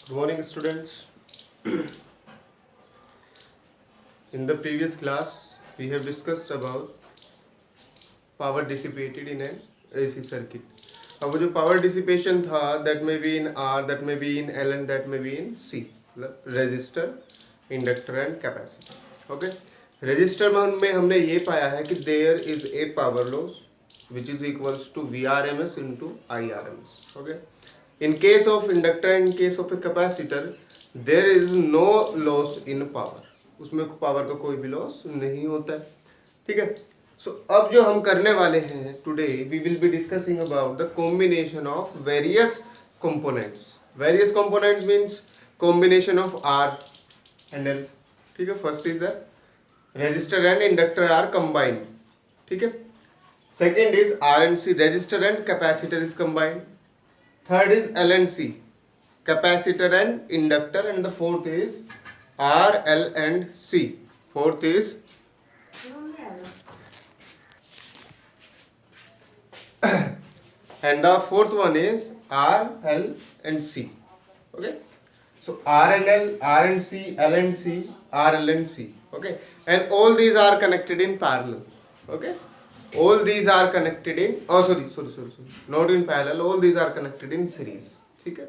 Good morning, students. In the previous class, we have discussed about power dissipated in an AC circuit. अब वो जो power dissipation था, that may be in R, that may be in L, and that may be in C, resistor, inductor and capacitor. Okay. Resistor में हमने ये पाया है कि there is a power loss which is equals to VRMS into IRMS. Okay. In case of inductor and in case of a capacitor, there is no loss in power. उसमें power का कोई भी लॉस नहीं होता है. ठीक है. सो अब जो हम करने वाले हैं today, we will be discussing about the combination of various components. Various components means combination of R and L. ठीक है. First is the resistor and inductor are combined. ठीक है. Second is R and C, resistor and capacitor is combined. Third is L and C, capacitor and inductor, and the fourth is R, L and C. Fourth is and the fourth one is R, L and C. Okay, so R and L, R and C, L and C, R, L and C. Okay, and all these are connected in parallel. Okay, all these are connected in sorry, not in parallel, all these are connected in series. ठीक है.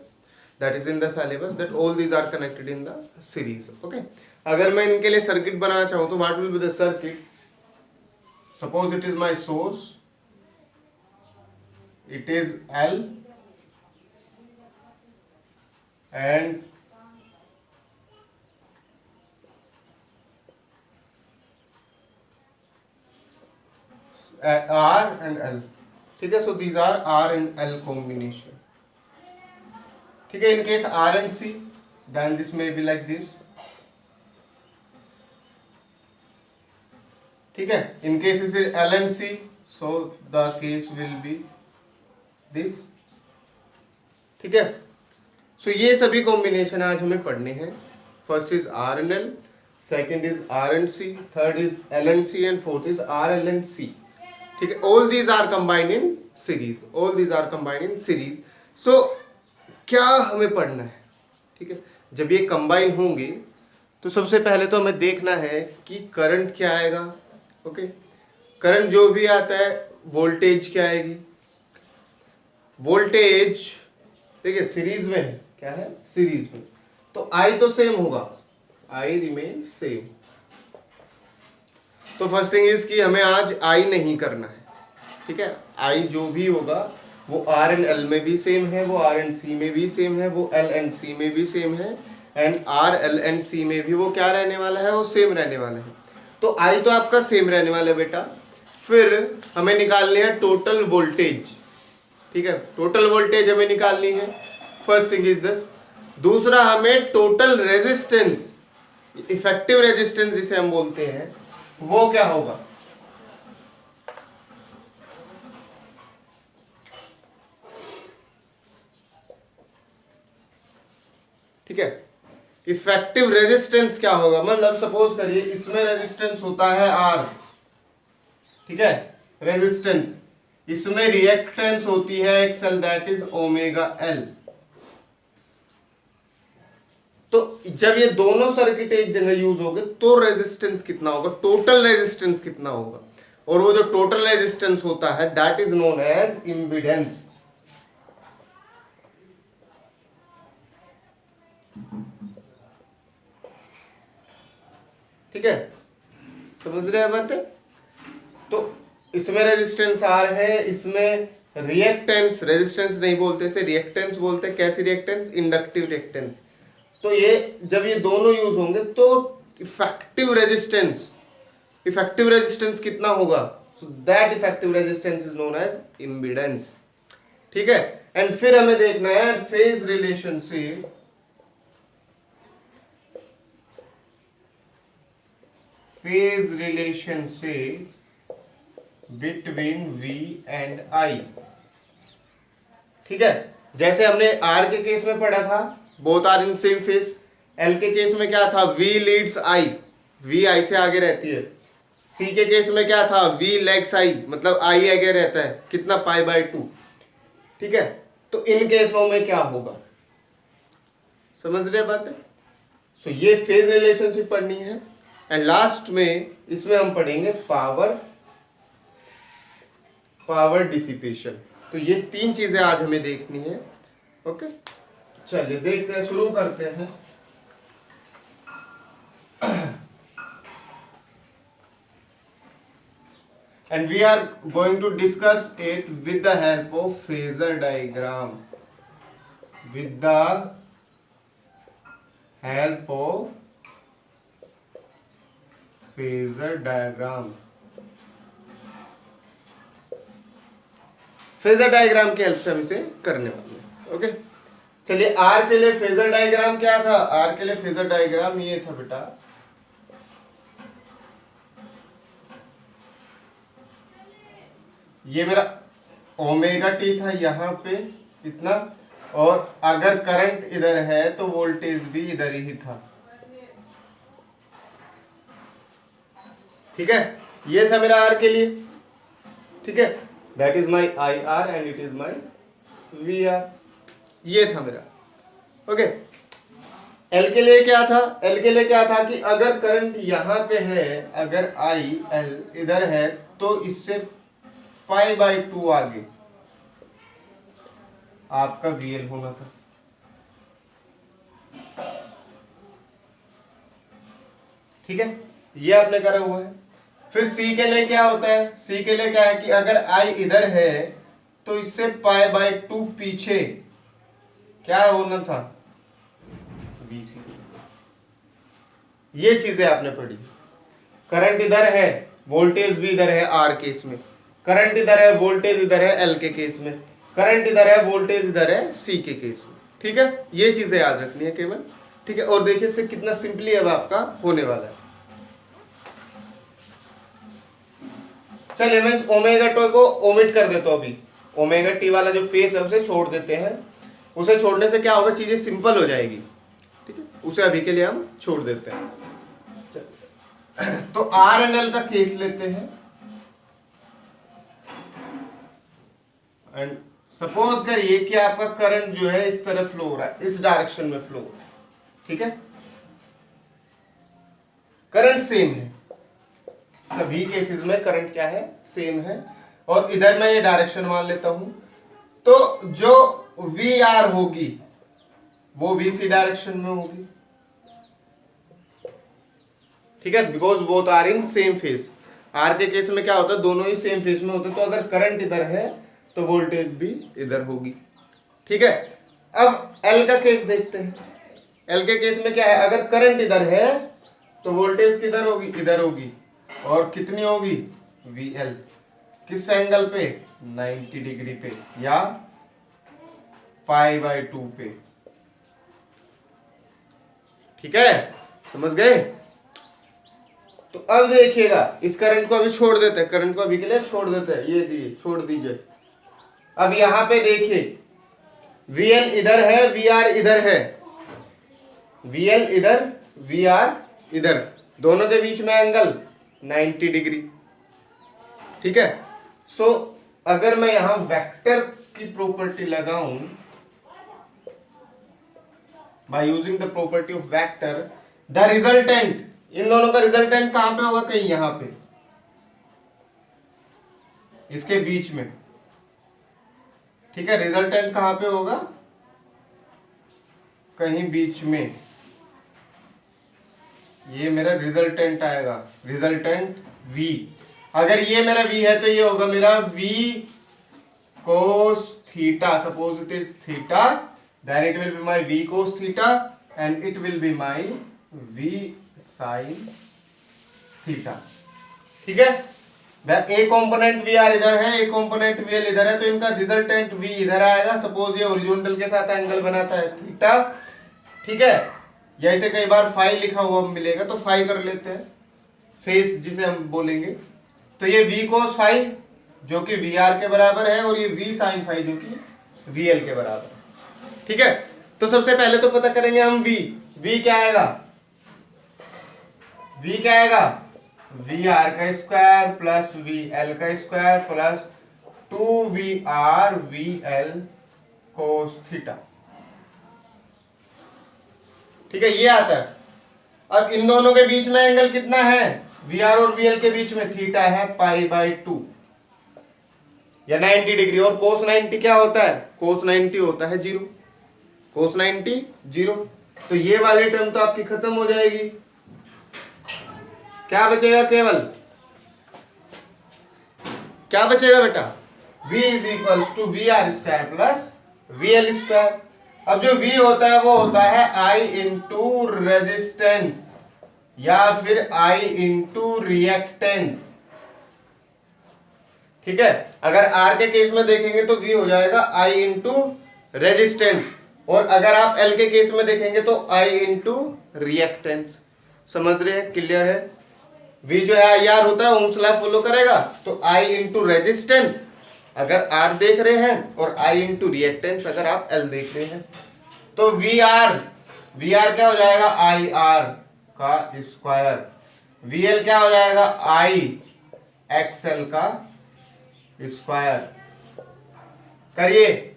That is in the syllabus that all these are connected in the series. Okay, अगर मैं इनके लिए circuit बनाना चाहूँ तो what will be the circuit? Suppose it is my source, it is L and R and L. ठीक है. So these are R and L combination. ठीक है. In case R and C, then this may be like this. ठीक है. In case is L and C, so the case will be this. ठीक है. So ये सभी combination आज हमें पढ़ने हैं. First is R and L, second is R and C, third is L and C and fourth is R, L and C. ठीक है. All these are combined in series. All these are combined in series. So क्या हमें पढ़ना है? ठीक है. जब ये कंबाइन होंगे तो सबसे पहले तो हमें देखना है कि करंट क्या आएगा. ओके. करंट जो भी आता है, वोल्टेज क्या आएगी. वोल्टेज देखिए सीरीज में है. क्या है? सीरीज में. तो आई तो सेम होगा. I remain same. तो फर्स्ट थिंग इज कि हमें आज आई नहीं करना है. ठीक है. आई जो भी होगा वो आर एंड एल में भी सेम है, वो आर एंड सी में भी सेम है, वो एल एंड सी में भी सेम है, एंड आर एल एंड सी में भी वो क्या रहने वाला है? वो सेम रहने वाला है. तो आई तो आपका सेम रहने वाला है बेटा. फिर हमें निकालनी है टोटल वोल्टेज. ठीक है. टोटल वोल्टेज हमें निकालनी है. First thing is this. दूसरा हमें टोटल रेजिस्टेंस, इफेक्टिव रेजिस्टेंस जिसे हम बोलते हैं, वो क्या होगा? ठीक है. इफेक्टिव रेजिस्टेंस क्या होगा? मतलब सपोज करिए इसमें रेजिस्टेंस होता है R. ठीक है. रेजिस्टेंस. इसमें रिएक्टेंस होती है XL, that is omega L. तो जब ये दोनों सर्किट एक जगह यूज होंगे तो रेजिस्टेंस कितना होगा? टोटल रेजिस्टेंस कितना होगा? और वो जो टोटल रेजिस्टेंस होता है that is known as impedance. ठीक है. समझ रहे हैं बात? तो इसमें रेजिस्टेंस R है, इसमें रिएक्टेंस, रेजिस्टेंस नहीं बोलते, इसे रिएक्टेंस बोलते हैं. कैसी रिएक्टेंस? Inductive reactance. तो ये जब ये दोनों यूज होंगे तो इफेक्टिव रेजिस्टेंस कितना होगा? So that effective resistance is known as impedance. ठीक है. एंड फिर हमें देखना है phase relationship between V and I. ठीक है. जैसे हमने R के केस में पढ़ा था, both are in same phase. L के केस में क्या था? V leads I, V I से आगे रहती है. C के केस में क्या था? V लैग्स I, मतलब I आगे रहता है. कितना? Pi by 2. ठीक है. तो इन केसों में क्या होगा? समझ रहे बातें? सो ये फेज रिलेशनशिप पढ़नी है। एंड लास्ट में इसमें हम पढ़ेंगे पावर डिसिपेशन। तो ये 3 चीजें आज हमें देखनी है। ओके, चलिए देखते हैं, शुरू करते हैं। And we are going to discuss it with the help of phasor diagram. With the help of phasor diagram. Phasor diagram की हेल्प से हम इसे करने वाले हैं। ओके, चलिए आर के लिए फेजर डायग्राम क्या था? आर के लिए फेजर डायग्राम ये था बेटा, ये मेरा ओमेगा टी था यहाँ पे इतना, और अगर करंट इधर है तो वोल्टेज भी इधर ही था। ठीक है, ये था मेरा आर के लिए। ठीक है, that is my I R and it is my V R. ये था मेरा। ओके, एल के लिए क्या था? एल के लिए क्या था कि अगर करंट यहां पे है, अगर आई एल इधर है, तो इससे पाई बाई 2 आगे आपका वीएल होना था। ठीक है, ये आपने करा हुआ है। फिर सी के लिए क्या होता है? सी के लिए क्या है कि अगर आई इधर है तो इससे पाई बाई 2 पीछे क्या होना था? वीसी। ये चीजें आपने पढ़ी। करंट इधर है, वोल्टेज भी इधर है आर केस में, करंट इधर है, वोल्टेज इधर है एल के केस में, करंट इधर है, वोल्टेज इधर है सी के केस में। ठीक है, ये चीजें याद रखनी है केवल। ठीक है, और देखिए इससे कितना सिंपली अब आपका होने वाला है। चलिए मैं इस ओमेगा टी को ओमिट कर देता हूं अभी। ओमेगा टी वाला जो फेस है उसे छोड़ देते हैं। उसे छोड़ने से क्या होगा? चीजें सिंपल हो जाएगी। ठीक है, उसे अभी के लिए हम छोड़ देते हैं। तो आर एंड एल का केस लेते हैं। एंड सपोज करिए कि आपका करंट जो है इस तरफ फ्लो हो रहा है, इस डायरेक्शन में फ्लो हो रहा है। ठीक है, करंट सेम है, सभी केसेस में करंट क्या है? सेम है। और इधर मैं ये डायरेक्शन मान लेता हूं, तो जो वी आर होगी वो वी सी डायरेक्शन में होगी। ठीक है, because both are in same phase. R के केस में क्या होता है? दोनों ही सेम फेज में होते हैं। तो अगर करंट इधर है तो वोल्टेज भी इधर होगी। ठीक है, अब एल का केस देखते हैं। एल के केस में क्या है? अगर करंट इधर है तो वोल्टेज किधर होगी? इधर होगी। और कितनी होगी? V L. किस एंगल पे? 90 डिग्री पे, या पाई बाई 2 पे। ठीक है, समझ गए? तो अब देखिएगा, इस करंट को अभी छोड़ देते हैं, करंट को अभी के लिए छोड़ देते हैं, ये दिए छोड़ दीजिए। अब यहां पे देखिए, वीएल इधर है, वी आर इधर है, वीएल इधर, वी आर इधर, दोनों के बीच में एंगल 90 डिग्री। ठीक है, सो अगर मैं यहां वेक्टर की प्रॉपर्टी लगाऊं, by using the property of vector, the resultant, इन दोनों का रिजल्टेंट कहां पे होगा? कहीं यहां पे, इसके बीच में। ठीक है, रिजल्टेंट कहां पे होगा? कहीं बीच में। ये मेरा रिजल्टेंट आएगा, रिजल्टेंट V। अगर ये मेरा V है तो ये होगा मेरा V cos theta. Suppose it is theta, then it will be my V cos theta and it will be my V sin theta. ठीक है, ए कंपोनेंट वी आर इधर है, ए कंपोनेंट वी एल इधर है, तो इनका रिजल्टेंट V इधर आएगा। सपोज ये हॉरिजॉन्टल के साथ एंगल बनाता है थीटा। ठीक है, या इसे कई बार फाई लिखा हुआ मिलेगा तो फाई कर लेते हैं, फेस जिसे हम बोलेंगे। तो ये V cos फाई जो कि VR के बराबर है, और ये V sin फाई जो कि VL के बराबर है। ठीक है, तो सबसे पहले तो पता करेंगे हम V क्या आएगा? V क्या आएगा? VR का स्क्वायर प्लस VL का square plus 2VR VL cos theta. ठीक है, ये आता है। अब इन दोनों के बीच में एंगल कितना है, वी आर और वी एल के बीच में थीटा है π/2 या 90 डिग्री। और कोस 90 क्या होता है, कोस 90 होता है 0, कोस 90 0। तो ये वाली टर्म तो आपकी खत्म हो जाएगी, क्या बचेगा, केवल क्या बचेगा बेटा, v is equal to V R square plus V L square. अब जो v होता है वो होता है I इंटू रेजिस्टेंस या फिर I इंटू रिएक्टेंस। ठीक है, अगर R के केस में देखेंगे तो v हो जाएगा I इंटू रेजिस्टेंस, और अगर आप L के केस में देखेंगे तो I इंटू रिएक्टेंस। समझ रहे हैं, क्लियर है। v जो है IR होता है, ओम्स लॉ फॉलो करेगा, तो I इंटू रेजिस्टेंस अगर R देख रहे हैं और I इंटू रिएक्टेंस अगर आप L देख रहे हैं, तो VR क्या हो जाएगा, IR का स्क्वायर, VL क्या हो जाएगा, IXL का स्क्वायर। करिए,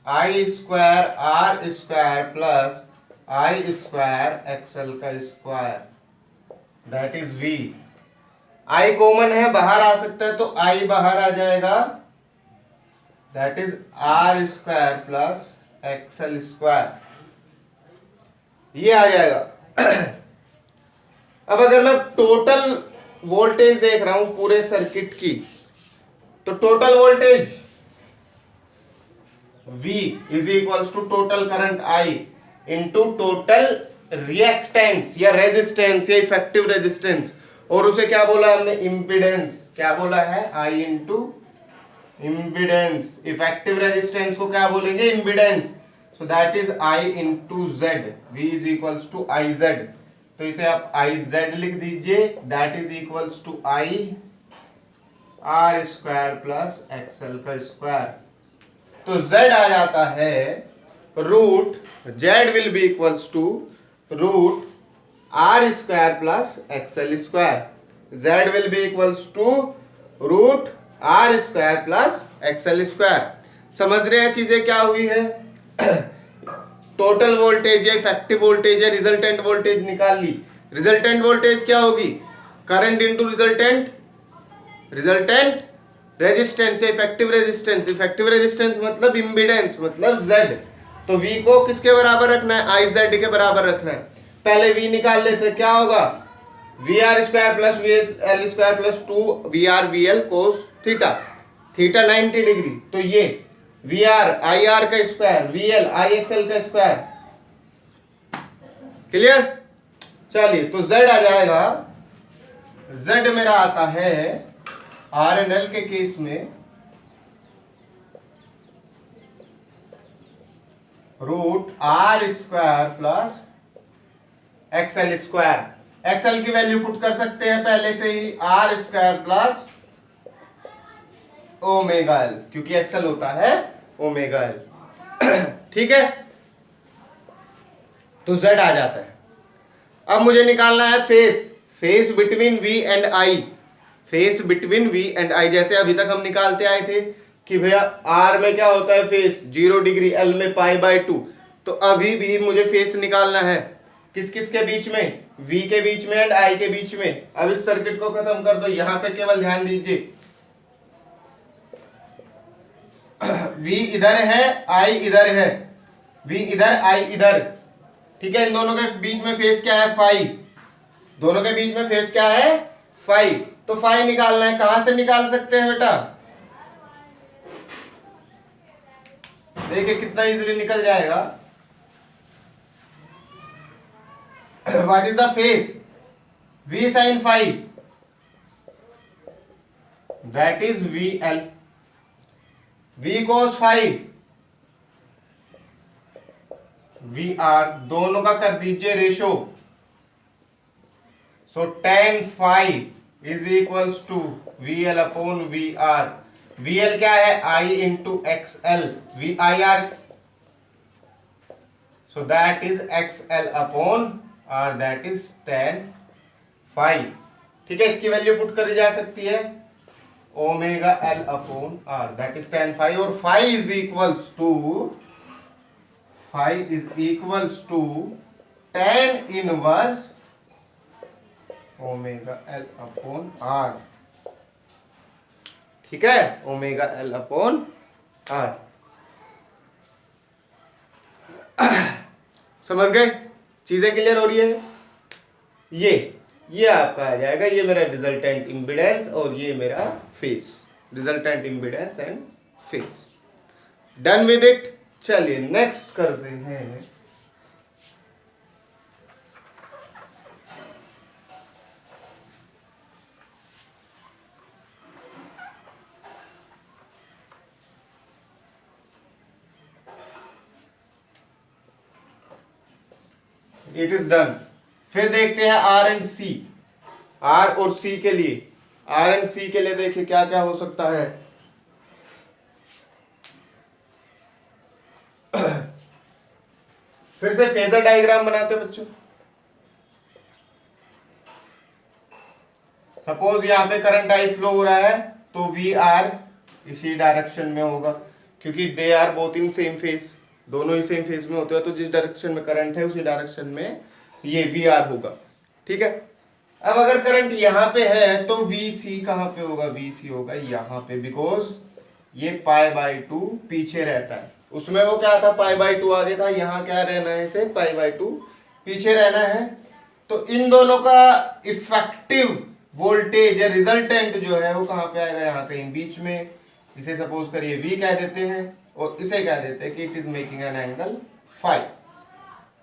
I square R square plus I square XL का square, that is V। I common है, बाहर आ सकता है, तो I बाहर आ जाएगा, that is R square plus XL square, ये आ जाएगा। अब अगर मैं टोटल वोल्टेज देख रहा हूं पूरे सर्किट की, तो total voltage V is equals to total current I into total reactance या रेजिस्टेंस या इफेक्टिव रेजिस्टेंस, और उसे क्या बोला हमने, इम्पीडेंस। क्या बोला है, I into impedance. Effective resistance को क्या बोलेंगे, impedance. So that is I into Z, V is equals to I Z. तो इसे आप आई जेड लिख दीजिए, that is equals to I R square plus XL का स्क्वायर। तो Z आ जाता है root, Z will be equals to root R square plus XL square. Z will be equals to root R square plus XL square. समझ रहे हैं चीजें क्या हुई है। टोटल वोल्टेज या इफेक्टिव वोल्टेज या रिजल्टेंट वोल्टेज निकाल ली। रिजल्टेंट वोल्टेज क्या होगी, current into resultant resistance, effective resistance. Effective resistance मतलब इम्पीडेंस, मतलब Z। तो V को किसके बराबर रखना है, IZ के बराबर रखना है। पहले V निकाल लेते, क्या होगा, VR square plus VL square plus 2 VR VL cos theta, theta 90 degree. तो ये VR IR का स्क्वायर, VL IXL का स्क्वायर। क्लियर, चलिए, तो Z आ जाएगा, Z मेरा आता है R एंड L के केस में root R square plus XL square. XL की वैल्यू पुट कर सकते हैं पहले से ही, R square plus omega L, क्योंकि XL होता है ओमेगा L। ठीक है, तो Z आ जाता है। अब मुझे निकालना है face between V and I, face between V and I। जैसे अभी तक हम निकालते आए थे कि भैया R में क्या होता है फेस 0 डिग्री, L में π/2। तो अभी भी मुझे फेस निकालना है, किस किस के बीच में, V के बीच में एंड I के बीच में। अब इस सर्किट को खत्म कर दो, यहां पे केवल ध्यान दीजिए, V इधर है, I इधर है, V इधर I इधर। ठीक है, इन दोनों के बीच में फेस क्या है, फाई। दोनों के बीच में फेस क्या है, फाई। तो फाई निकालना है, कहां से निकाल सकते हैं बेटा, देखिए कितना इजीली निकल जाएगा। What is the phase, V sine phi, that is VL। V cos phi, VR, दोनों का कर दीजिए ratio. So tan phi is equals to VL upon VR। VL क्या है, I into XL, VIR, so that is XL upon R, that is tan phi. ठीक है, इसकी value put करी जा सकती है, omega L upon R, that is tan phi. और phi is equals to tan inverse omega L upon R. ठीक है, ओमेगा एल अपॉन आर। समझ गए? चीजें क्लियर हो रही है? ये आपका आ जाएगा, ये मेरा रिजल्टेंट इम्पिडेंस और ये मेरा face, resultant impedance and face. Done with it. चलिए नेक्स्ट करते हैं। It is done. फिर देखते हैं आर एंड सी। आर और सी के लिए, आर एंड सी के लिए देखिए क्या क्या हो सकता है। फिर से फेजर डायग्राम बनाते हैं बच्चों। सपोज यहां पे करंट आई फ्लो हो रहा है, तो वी आर इसी डायरेक्शन में होगा, क्योंकि they are both in same phase, दोनों ही सेम फेज में होते हैं, तो जिस डायरेक्शन में करंट है उसी डायरेक्शन में ये वी आर होगा। ठीक है, अब अगर करंट यहां पे है तो वी सी कहां पे होगा? वी सी होगा यहां पे, बिकॉज ये पाई बाई टू पीछे रहता है। उसमें वो क्या था, पाई बाई टू आगे था, यहाँ क्या रहना है, इसे पाई बाई टू पीछे रहना है। तो इन दोनों का इफेक्टिव वोल्टेज या रिजल्टेंट जो है वो कहां पे आएगा? यहाँ कहीं बीच में। इसे सपोज करिए वी कह देते हैं और इसे कह देते हैं कि it is making an angle phi.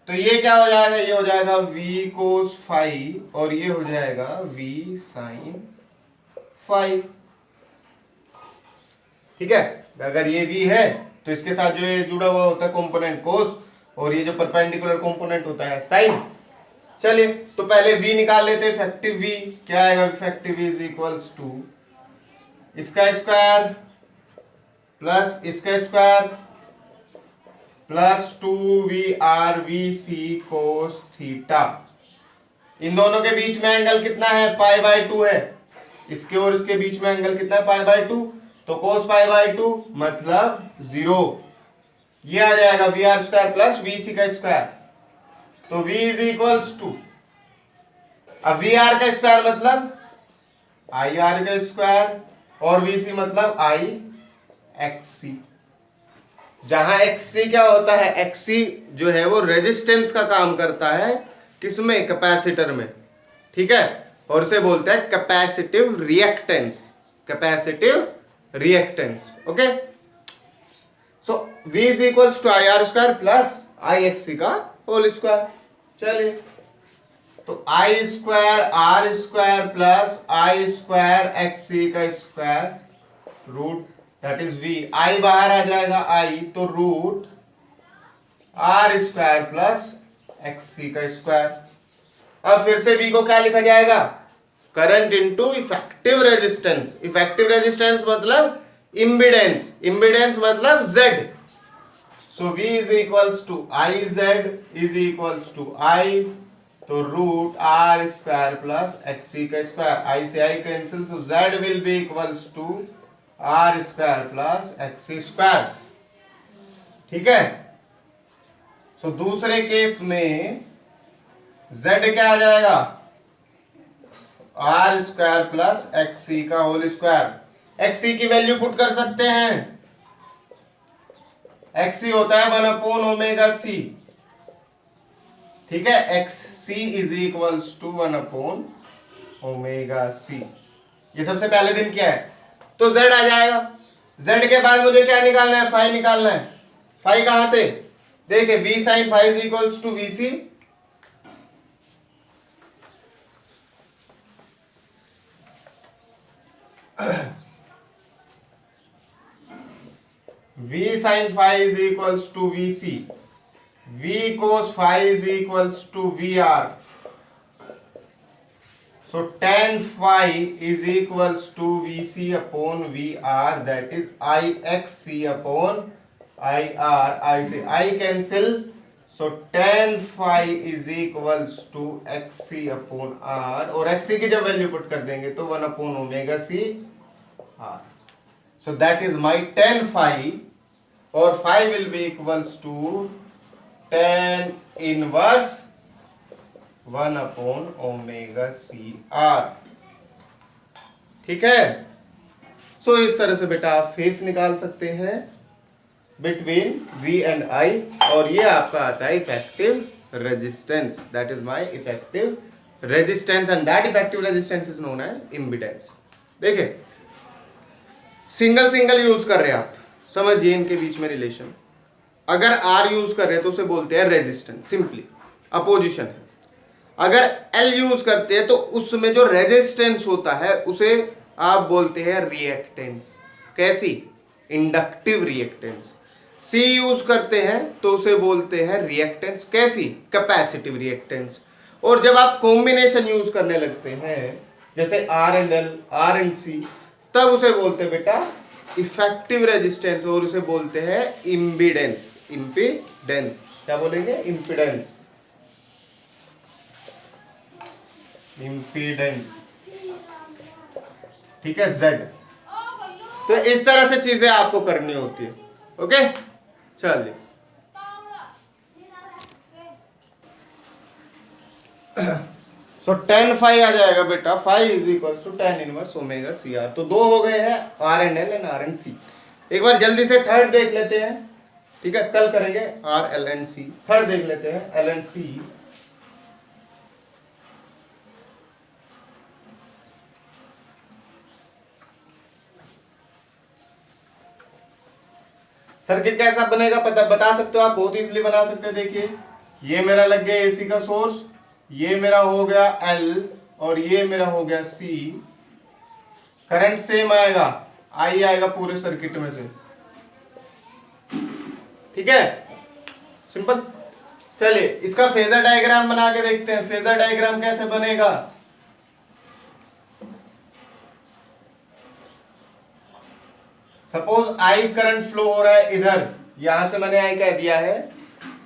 तो ये क्या हो जाएगा? ये हो जाएगा वी कोस फाई और ये हो जाएगा वी साइन फाई। ठीक है, अगर ये वी है तो इसके साथ जो ये जुड़ा हुआ होता है कंपोनेंट कोस, और ये जो परपेंडिकुलर कंपोनेंट होता है साइन। चलिए तो पहले v निकाल लेते हैं, इफेक्टिव v क्या आएगा? Effective v is equals to इसका स्क्वायर प्लस इसका square plus 2VRVC cos theta. इन दोनों के बीच में एंगल कितना है? पाई बाई टू है। इसके और इसके बीच में एंगल कितना है? Pi by two. तो कोस पाई बाई टू मतलब 0। ये आ जाएगा V R square plus V C का स्क्वायर। तो v इज इक्वल्स टू, अब वी आर का स्क्वायर मतलब आई आर का स्क्वायर और वी सी मतलब आई एक्स सी। जहां एक्स सी क्या होता है? एक्स सी जो है वो रेजिस्टेंस का काम करता है, किसमें? कैपेसिटर में। ठीक है, और इसे बोलते हैं capacitive reactance, capacitive reactance. Okay, so v is equals to I R square plus I X C का होल स्क्वायर। चलिए तो I square R square plus I square X C का square root that is v। I बाहर आ जाएगा I, तो root R square plus X C का square. अब फिर से v को क्या लिखा जाएगा? Current into effective resistance. Effective resistance मतलब इम्पीडेंस, इम्पीडेंस मतलब z। So v is equals to I Z is equals to I, तो root R square plus X C का स्क्वायर। आई से I cancel, so z will be equals to R square plus X C square. ठीक है, सो दूसरे case में z क्या आ जाएगा? Are square plus X C का होल स्क्वायर। एक्स सी की वैल्यू पुट कर सकते हैं, एक्स सी होता है 1 ओमेगा सी। ठीक है, X C is equals to 1 omega C. ये सबसे पहले दिन क्या है? तो z आ जाएगा। z के बाद मुझे क्या निकालना है? फाई निकालना है। फाई कहां से? देखिए v sine phi is equals to V C. v sin phi is equals to vc, v cos phi is equals to vr, so tan phi is equals to vc upon vr, that is ixc upon ir। I से I cancel, so tan phi is equals to xc upon r, और xc की जब value put कर देंगे तो 1 upon omega c r, so that is my tan phi, और phi will be equals to tan inverse 1/ωc/R। ठीक है। सो इस तरह से बेटा आप फेस निकाल सकते हैं बिटवीन V एंड I, और ये आपका आता है effective resistance. That is my effective resistance and that effective resistance is known as impedance. देखिए सिंगल सिंगल यूज कर रहे हैं आप, समझिए इनके बीच में रिलेशन। अगर R यूज कर रहे हैं तो उसे बोलते हैं रेजिस्टेंस, सिंपली अपोजिशन है। अगर L यूज करते हैं तो उसमें जो रेजिस्टेंस होता है उसे आप बोलते हैं रिएक्टेंस। कैसी? Inductive reactance. C यूज करते हैं तो उसे बोलते हैं रिएक्टेंस। कैसी? Capacitive reactance. और जब आप कॉम्बिनेशन यूज करने लगते हैं जैसे R and L, R and C, तब उसे बोलते हैं बेटा इफेक्टिव रेजिस्टेंस, और उसे बोलते हैं इम्पीडेंस। इम्पीडेंस क्या बोलेंगे? इम्पीडेंस। इम्पीडेंस, ठीक है, Z। तो इस तरह से चीजें आपको करनी होती है। ओके, चलिए सो tan फाई आ जाएगा बेटा, phi is equal to tan inverse omega CR। तो दो हो गए हैं R and L and R and C। एक बार जल्दी से थर्ड देख लेते हैं, ठीक है, कल करेंगे R L and C। Third देख लेते हैं L एंड C। सर्किट कैसा बनेगा बता सकते हो आप? बहुत इजीली बना सकते हैं। देखिए ये मेरा लग गया एसी का सोर्स, ये मेरा हो गया L और ये मेरा हो गया C। करंट सेम आएगा, I आएगा पूरे सर्किट में से, ठीक है, सिंपल। चलिए इसका फेजर डायग्राम बना के देखते हैं। फेजर डायग्राम कैसे बनेगा? सपोज I करंट फ्लो हो रहा है इधर, यहां से मैंने I कह दिया है,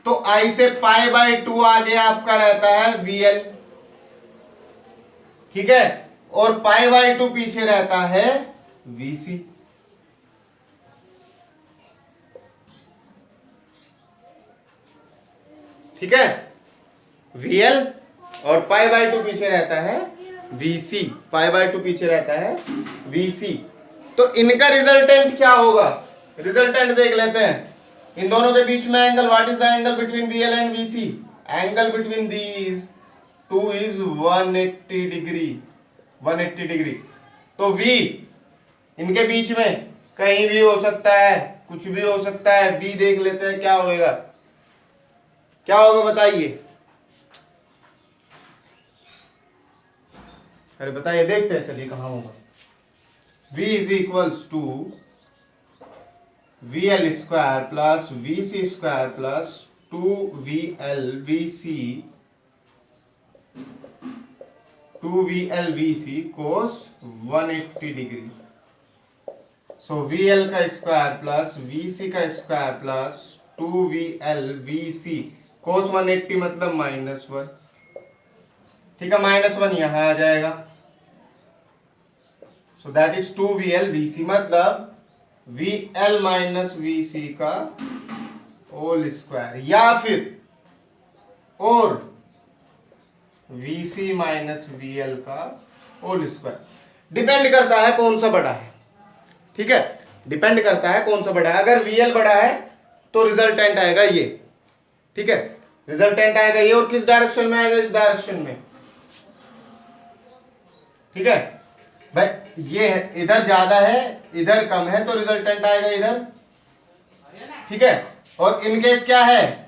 तो I से π/2 आगे आपका रहता है VL, ठीक है, और π/2 पीछे रहता है VC। ठीक है, VL और π/2 पीछे रहता है VC, π/2 पीछे रहता है VC। तो इनका रिजल्टेंट क्या होगा? रिजल्टेंट देख लेते हैं। इन दोनों के बीच में angle, what is the angle between VL and VC? Angle between these two is 180 degree, 180 degree. तो V इनके बीच में कहीं भी हो सकता है, कुछ भी हो सकता है। B देख लेते हैं क्या होगा, क्या होगा बताइए? अरे बताइए, देखते हैं, चलिए कहां होगा। V is equals to VL square plus VC square plus 2VL VC, 2VL VC cos 180 degree. So VL का स्क्वायर प्लस VC का square plus 2VL VC cos 180 मतलब -1, ठीक है, -1 यहां आ जाएगा। सो दैट इज 2VL VC, मतलब VL माइनस VC का whole square, या फिर और VC माइनस VL का होल स्क्वायर। डिपेंड करता है कौन सा बड़ा है, ठीक है, डिपेंड करता है कौन सा बड़ा है। अगर VL बड़ा है तो रिजल्टेंट आएगा ये, ठीक है, रिजल्टेंट आएगा ये। और किस डायरेक्शन में आएगा? इस डायरेक्शन में, ठीक है भाई। ये इधर ज्यादा है, इधर कम है, तो रिजल्टेंट आएगा इधर, ठीक है। और इन केस क्या है,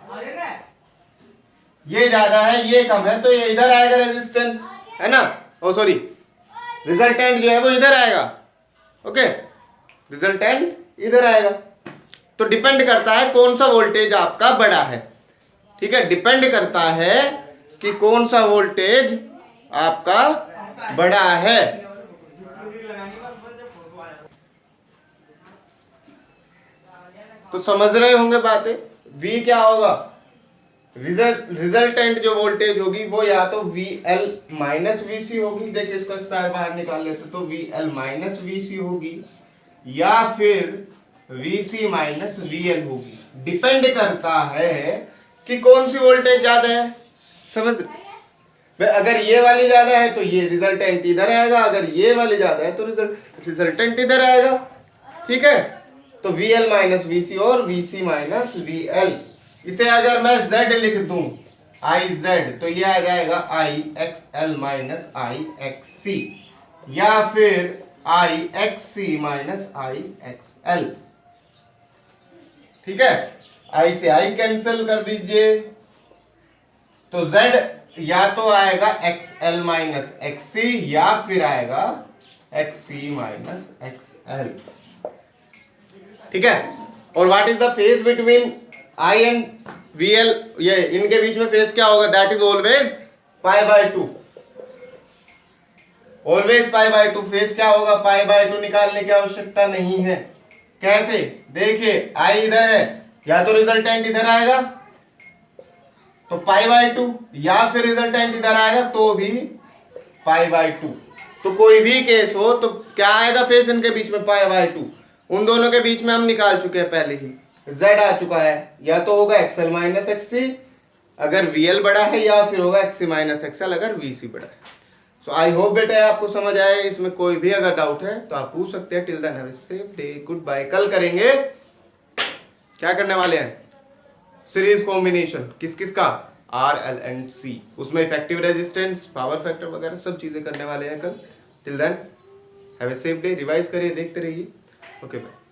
ये ज्यादा है, ये कम है, तो ये इधर आएगा रेजिस्टेंस, है ना। ओ सॉरी, रिजल्टेंट जो है वो इधर आएगा। ओके, रिजल्टेंट इधर आएगा। तो डिपेंड करता है कौन सा वोल्टेज आपका बड़ा है, ठीक है, डिपेंड करता है कि कौन सा वोल्टेज आपका बड़ा है। तो समझ रहे होंगे बातें। V क्या होगा? रिजल्टेंट जो वोल्टेज होगी वो या तो VL माइनस VC होगी, देखिए इसका स्क्वायर बाहर निकाल लेते तो VL माइनस VC होगी, या फिर VC माइनस VL होगी। डिपेंड करता है कि कौन सी वोल्टेज ज्यादा है, समझ। अगर ये वाली ज्यादा है तो ये रिजल्टेंट इधर आएगा, अगर ये वाली ज्यादा है तो रिजल्टेंट इधर आएगा। ठीक है, तो VL माइनस VC और VC माइनस VL, इसे अगर मैं Z लिख दूं IZ तो ये आ जाएगा IXL माइनस IXC, या फिर IXC माइनस IXL। ठीक है, I से I कैंसिल कर दीजिए, तो Z या तो आएगा XL माइनस XC या फिर आएगा XC माइनस XL। ठीक है, और what is the phase between I and VL, ये इनके बीच में फेज क्या होगा, that is always π/2, always π/2। Phase क्या होगा, π/2 निकालने की आवश्यकता नहीं है। कैसे, देखिए I इधर है, या तो रिजल्टेंट इधर आएगा तो π/2, या फिर रिजल्टेंट इधर आएगा तो भी π/2। तो कोई भी केस हो तो क्या आएगा फेज इनके बीच में, π/2। उन दोनों के बीच में हम निकाल चुके हैं पहले ही, Z आ चुका है, या तो होगा XL माइनस XC अगर VL बड़ा है, या फिर होगा XC माइनस XL अगर VC बड़ा है। सो आई होप बेटा आपको समझ आया। इसमें कोई भी अगर डाउट है तो आप पूछ सकते हैं। Till then have a safe day, goodbye. कल करेंगे, क्या करने वाले हैं, सीरीज कॉम्बिनेशन किस किस का, RL एंड C, उसमें इफेक्टिव रेजिस्टेंस, पावर फैक्टर वगैरह सब चीजें करने वाले हैं कल। Till then have a safe day, revise करिए, देखते रहिए। Okay bye.